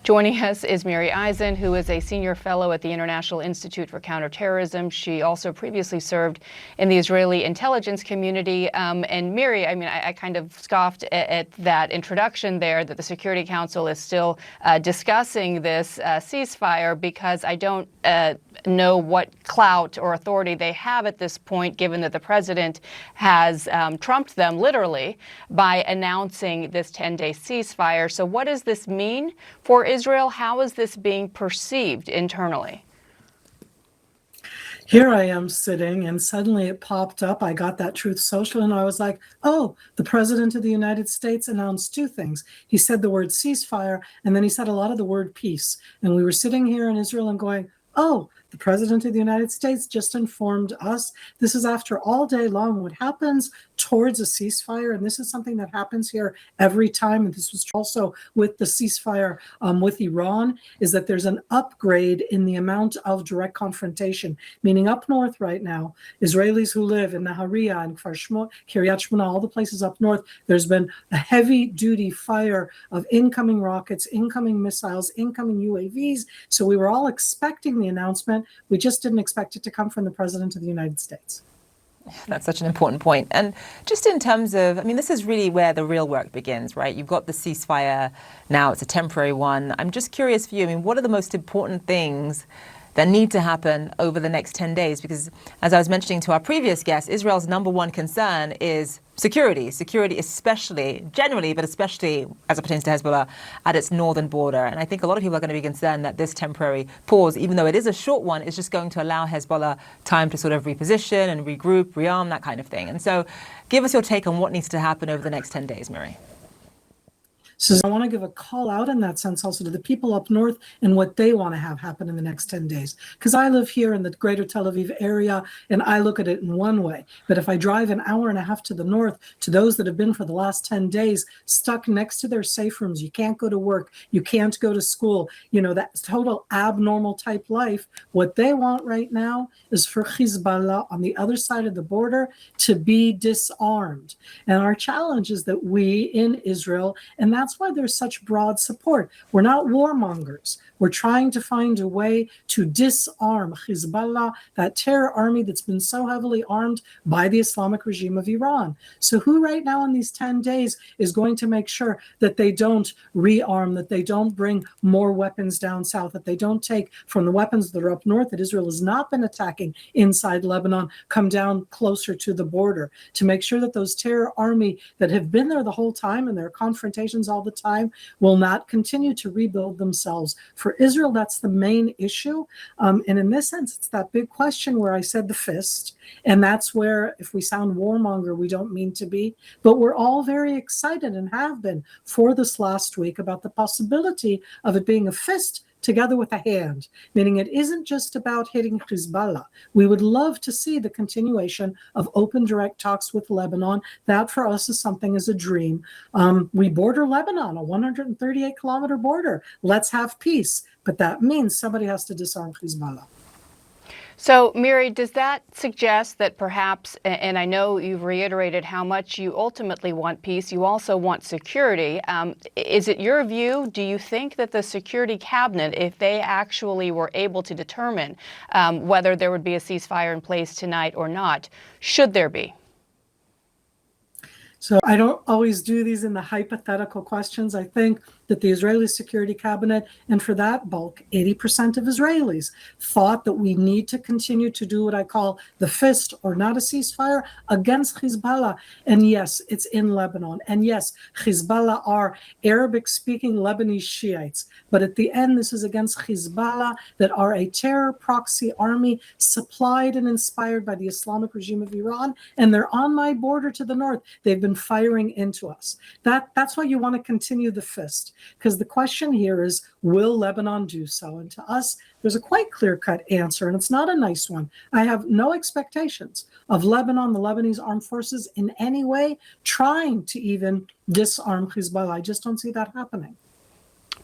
Joining us is Miri, who is a senior fellow at the International Institute for Counterterrorism. She also previously served in the Israeli intelligence community. And Miri, I kind of scoffed at that introduction there, that the Security Council is still discussing this ceasefire, because I don't know what clout or authority they have at this point, given that the president has trumped them literally by announcing this 10-day ceasefire. So what does this mean for Israel? How is this being perceived internally? Here I am sitting, and suddenly it popped up. I got that Truth Social, and I was like, oh, the President of the United States announced two things. He said the word ceasefire, and then he said a lot of the word peace. And we were sitting here in Israel and going, oh, the President of the United States just informed us. This is after all day long what happens towards a ceasefire. And this is something that happens here every time. And this was also with the ceasefire with Iran, is that there's an upgrade in the amount of direct confrontation, meaning up north right now, Israelis who live in Nahariya and Kfar Shmona, Kiryat Shmona, all the places up north, there's been a heavy duty fire of incoming rockets, incoming missiles, incoming UAVs. So we were all expecting the announcement. We just didn't expect it to come from the President of the United States. That's such an important point. And just in terms of, this is really where the real work begins, right? You've got the ceasefire now, it's a temporary one. I'm just curious for you, what are the most important things that need to happen over the next 10 days? Because as I was mentioning to our previous guest, Israel's number one concern is security, especially, generally, but especially as it pertains to Hezbollah at its northern border. And I think a lot of people are going to be concerned that this temporary pause, even though it is a short one, is just going to allow Hezbollah time to sort of reposition and regroup, rearm, that kind of thing. And so give us your take on what needs to happen over the next 10 days, Miri. So I want to give a call out in that sense also to the people up north and what they want to have happen in the next 10 days. Because I live here in the greater Tel Aviv area, and I look at it in one way. But if I drive an hour and a half to the north, to those that have been for the last 10 days stuck next to their safe rooms, you can't go to work, you can't go to school, that total abnormal type life, what they want right now is for Hezbollah on the other side of the border to be disarmed. And our challenge is that we in Israel, and that's why there's such broad support. We're not warmongers. We're trying to find a way to disarm Hezbollah, that terror army that's been so heavily armed by the Islamic regime of Iran. So who right now in these 10 days is going to make sure that they don't rearm, that they don't bring more weapons down south, that they don't take from the weapons that are up north that Israel has not been attacking inside Lebanon, come down closer to the border, to make sure that those terror army that have been there the whole time and their confrontations all the time will not continue to rebuild themselves. For Israel, that's the main issue. And in this sense, it's that big question where I said the fist. And that's where, if we sound warmonger, we don't mean to be. But we're all very excited and have been for this last week about the possibility of it being a fist together with a hand, meaning it isn't just about hitting Hezbollah. We would love to see the continuation of open, direct talks with Lebanon. That for us is something as a dream. We border Lebanon, a 138-kilometer border. Let's have peace. But that means somebody has to disarm Hezbollah. So, Miri, does that suggest that perhaps, and I know you've reiterated how much you ultimately want peace, you also want security. Is it your view, do you think that the Security Cabinet, if they actually were able to determine whether there would be a ceasefire in place tonight or not, should there be? So I don't always do these in the hypothetical questions. I think that the Israeli Security Cabinet, and for that bulk, 80% of Israelis, thought that we need to continue to do what I call the fist, or not a ceasefire, against Hezbollah. And yes, it's in Lebanon. And yes, Hezbollah are Arabic-speaking Lebanese Shiites. But at the end, this is against Hezbollah, that are a terror proxy army supplied and inspired by the Islamic regime of Iran. And they're on my border to the north. They've been firing into us. That's why you want to continue the fist. Because the question here is, will Lebanon do so? And to us, there's a quite clear-cut answer, and it's not a nice one. I have no expectations of Lebanon, the Lebanese armed forces, in any way trying to even disarm Hezbollah. I just don't see that happening.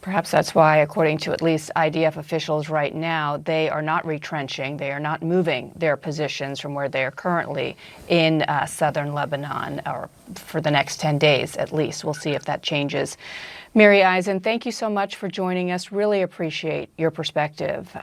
Perhaps that's why, according to at least IDF officials right now, they are not retrenching. They are not moving their positions from where they are currently in southern Lebanon, or for the next 10 days at least. We'll see if that changes. Miri Eisen, thank you so much for joining us. Really appreciate your perspective.